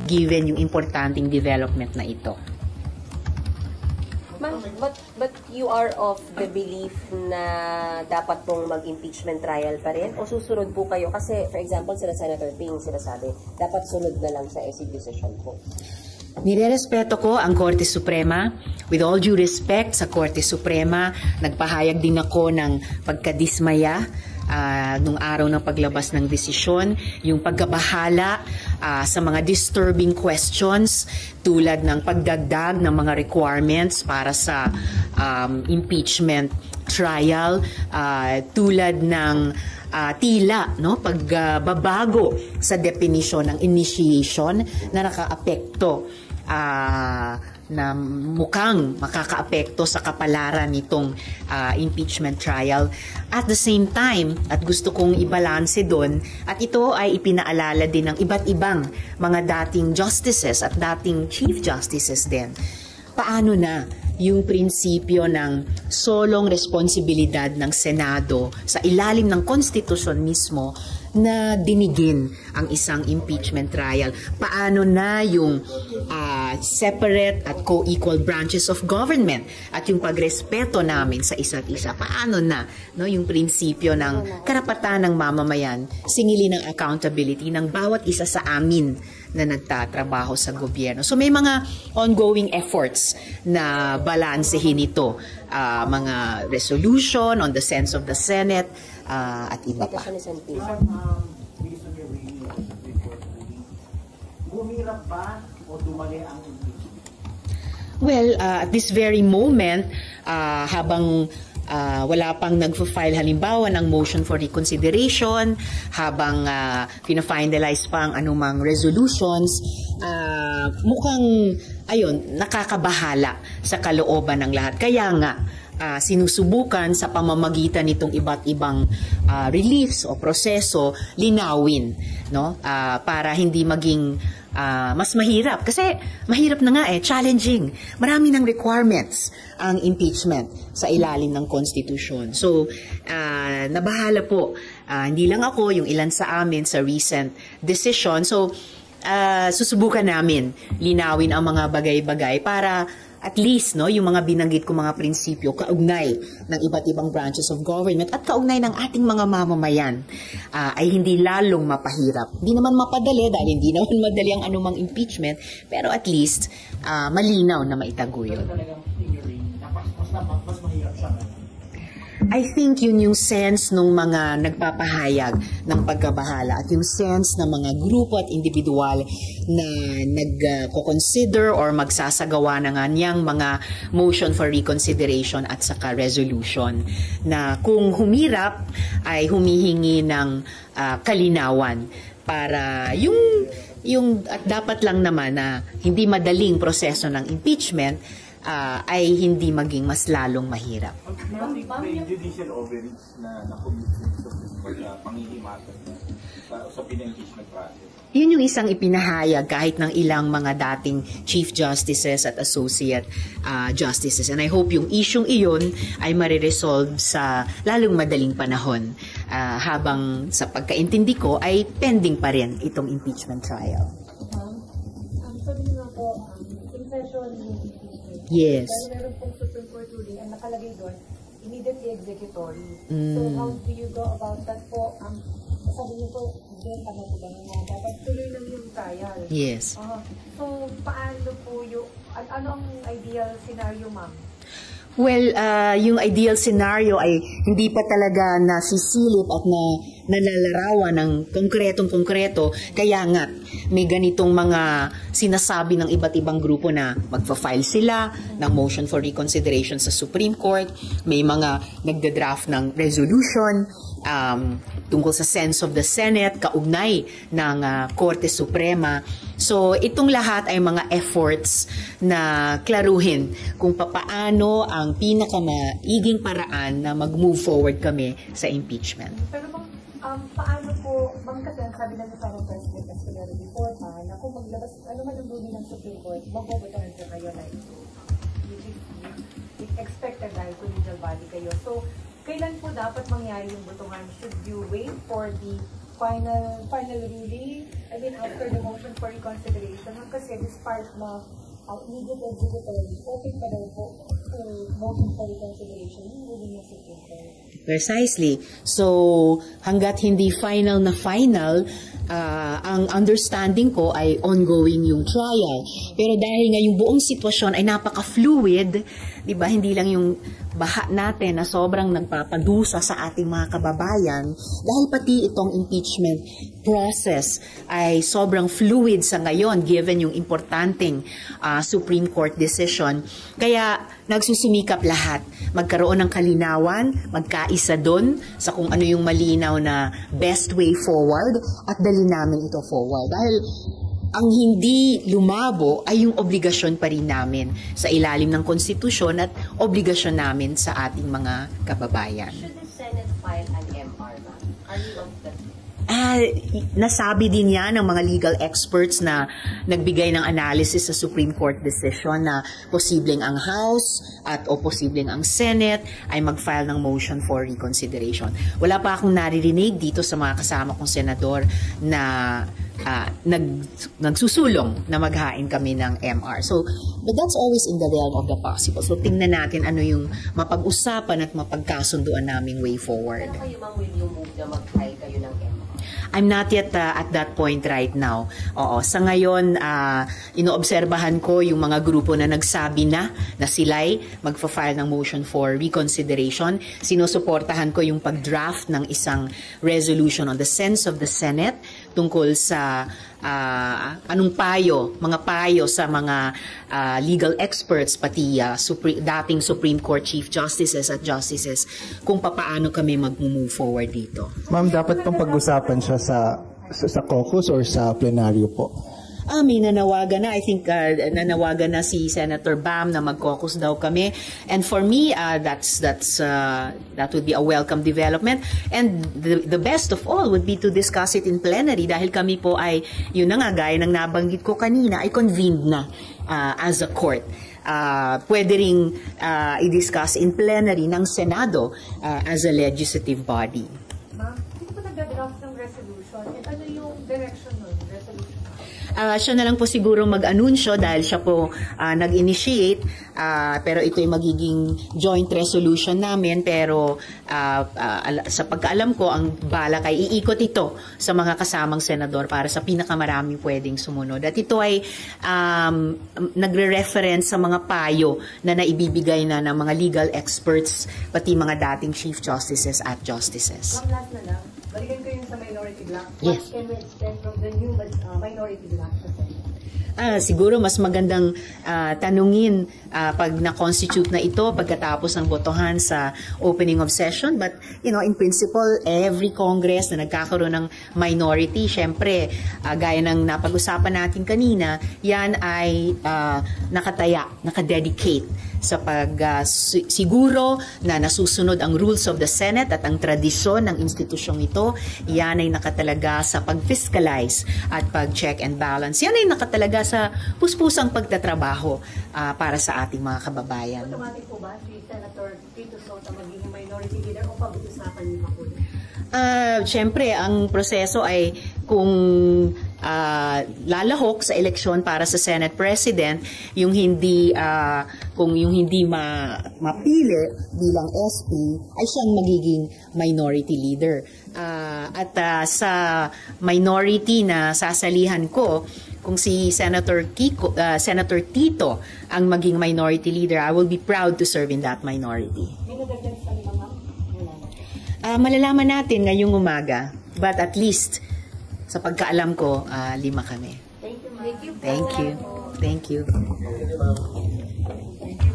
given yung importanteng development na ito. But you are of the belief na dapat pong mag-impeachment trial pa rin? O susunod po kayo? Kasi, for example, sila Senator Ping sinasabi, dapat sunod na lang sa SC decision po. Nirerespeto ko ang Korte Suprema. With all due respect sa Korte Suprema, nagpahayag din ako ng pagkadismaya nung araw ng paglabas ng desisyon, yung pagkabahala sa mga disturbing questions tulad ng pagdagdag ng mga requirements para sa impeachment trial, tulad ng tila pagbabago sa definition ng initiation na nakaapekto na mukhang makakaapekto sa kapalaran nitong impeachment trial. At the same time, at gusto kong ibalanse doon, at ito ay ipinaalala din ng iba't ibang mga dating justices at dating chief justices din. Paano na yung prinsipyo ng solong responsibilidad ng Senado sa ilalim ng konstitusyon mismo na dinigin ang isang impeachment trial? Paano na yung separate at co-equal branches of government at yung pagrespeto namin sa isa't isa? Paano na yung prinsipyo ng karapatan ng mamamayan, singilin ng accountability ng bawat isa sa amin na nagtatrabaho sa gobyerno? So may mga ongoing efforts na balansehin ito, mga resolution on the sense of the Senate at iba pa. Humirap ba o dumali ang Well, at this very moment, habang wala pang nagpo-file halimbawa ng motion for reconsideration, habang pina-finalize pa ang anumang resolutions, mukhang nakakabahala sa kalooban ng lahat. Kaya nga, sinusubukan sa pamamagitan nitong iba't ibang reliefs o proseso, linawin, para hindi maging mas mahirap. Kasi mahirap na nga challenging. Marami ng requirements ang impeachment sa ilalim ng konstitusyon. So, nabahala po, hindi lang ako, yung ilan sa amin sa recent decision. So, susubukan namin linawin ang mga bagay-bagay para at least yung mga binanggit ko mga prinsipyo kaugnay ng iba't ibang branches of government at kaugnay ng ating mga mamamayan ay hindi lalong mapahirap. Hindi naman mapadali dahil hindi naman madali ang anumang impeachment, pero at least malinaw na maitaguyod. Mas mahirap siya. I think yun yung sense ng mga nagpapahayag ng pagkabahala at yung sense ng mga grupo at individual na nagko-consider or magsasagawa ng kanyang mga motion for reconsideration at saka resolution na kung humirap ay humihingi ng kalinawan para yung at dapat lang naman na hindi madaling proseso ng impeachment ay hindi maging mas lalong mahirap. May judicial overreach na nakumit sa panghihimatay sa pina-impeachment process. Yun yung isang ipinahayag kahit ng ilang mga dating chief justices at associate justices. And I hope yung isyong iyon ay mariresolve sa lalong madaling panahon habang sa pagkaintindi ko ay pending pa rin itong impeachment trial. Sabi nga po, confession. Yes. Dahil meron pong Supreme Court ruling, ang nakalagay doon, immediately executory. So how do you go about that po? Sabi niyo po, tama po ba nga, dapat tuloy lang yung trial. Yes. So paano po yung, ano ang ideal scenario, ma'am? Well, yung ideal scenario ay hindi pa talaga nasisilip at nalalarawan ng konkretong-konkreto. Kaya nga, may ganitong mga sinasabi ng iba't ibang grupo na magpa-file sila ng motion for reconsideration sa Supreme Court. May mga nagda-draft ng resolution tungkol sa sense of the Senate, kaugnay ng Korte Suprema. So, itong lahat ay mga efforts na klaruhin kung papaano ang pinakamaiging paraan na mag-move forward kami sa impeachment. Pero paano po, ma'am, kasi sabi na sa President Escudero before na kung maglabas, ano man ang ruling ng Supreme Court, mabobotahan po kayo like, expected dahil collegial body kayo. So, kailan po dapat mangyari yung botohan? Should you wait for the final ruling? I mean, after the motion for reconsideration, kasi this part na immediate executory, open pa daw po to motion for reconsideration, yung ruling ng Supreme Court. Precisely. So, hanggat hindi final na final, ang understanding ko ay ongoing yung trial. Pero dahil nga yung buong sitwasyon ay napaka-fluid, di ba, hindi lang yung baha natin na sobrang nagpapadusa sa ating mga kababayan, dahil pati itong impeachment process ay sobrang fluid sa ngayon given yung importanteng Supreme Court decision. Kaya nagsusumikap lahat magkaroon ng kalinawan, magkaisa doon sa kung ano yung malinaw na best way forward at dali namin ito forward. Dahil ang hindi lumabo ay yung obligasyon pa rin namin sa ilalim ng konstitusyon at obligasyon namin sa ating mga kababayan. Should the Senate file an MR, ma'am? Are you of that? Nasabi din yan ng mga legal experts na nagbigay ng analysis sa Supreme Court decision na posibleng ang House o posibleng ang Senate ay mag-file ng motion for reconsideration. Wala pa akong naririnig dito sa mga kasama kong senador na nagsusulong na maghain kami ng MR. So, but that's always in the realm of the possible. So, tingnan natin ano yung mapag-usapan at mapagkasunduan naming way forward. Pero kayo, ma'am, will you move na mag-file kayo ng MR? I'm not yet at that point right now. Oo, sa ngayon, inoobserbahan ko yung mga grupo na nagsabi na sila'y magfa-file ng motion for reconsideration. Sinusuportahan ko yung pag-draft ng isang resolution on the sense of the Senate tungkol sa anong mga payo sa mga legal experts, pati dating Supreme Court Chief Justices at Justices kung papaano kami mag-move forward dito. Ma'am, dapat pang pag-usapan siya sa caucus or sa plenaryo po? May nanawagan na. I think nanawagan na si Senator Bam na mag-caucus daw kami. And for me, that would be a welcome development. And the best of all would be to discuss it in plenary dahil kami po ay, yun na nga, gaya ng nabanggit ko kanina, ay convened na as a court. Pwede ring i-discuss in plenary ng Senado as a legislative body. Ma'am, hindi po nag-draft ng resolution. At ano yung direction nun? Resolution? Siya na lang po siguro mag-anunsyo dahil siya po nag-initiate, pero ito ay magiging joint resolution namin, pero sa pagkaalam ko, ang balak ay iikot ito sa mga kasamang senador para sa pinakamaraming pwedeng sumunod. At ito ay nagre-reference sa mga payo na naibibigay na ng mga legal experts, pati mga dating Chief Justices at Justices. Ma'am, last na lang. Balikan ko yung sa minority block. Yes. What can we expect from the new minority block? Siguro mas magandang tanungin pag na-constitute na ito pagkatapos ng botohan sa opening of session. But, in principle, every Congress na nagkakaroon ng minority, syempre, gaya ng napag-usapan natin kanina, yan ay nakadedicate sa siguro na nasusunod ang rules of the Senate at ang tradisyon ng institusyong ito. Yan ay nakatalaga sa pag-fiscalize at pag-check and balance. Yan ay nakatalaga sa puspusang pagtatrabaho para sa ating mga kababayan. Automatic po ba si Senator Tito Sota magiging minority leader o pag-uusapan niyo pa po? Siyempre, ang proseso ay kung lalahok sa eleksyon para sa Senate President, yung hindi mapili bilang SP ay siyang magiging minority leader. Sa minority na sasalihan ko, kung si Senator Tito ang maging minority leader, I will be proud to serve in that minority. Malalaman natin ngayong umaga, but at least sa pagkaalam ko, 5 kami. Thank you, ma'am. Thank you. Thank you.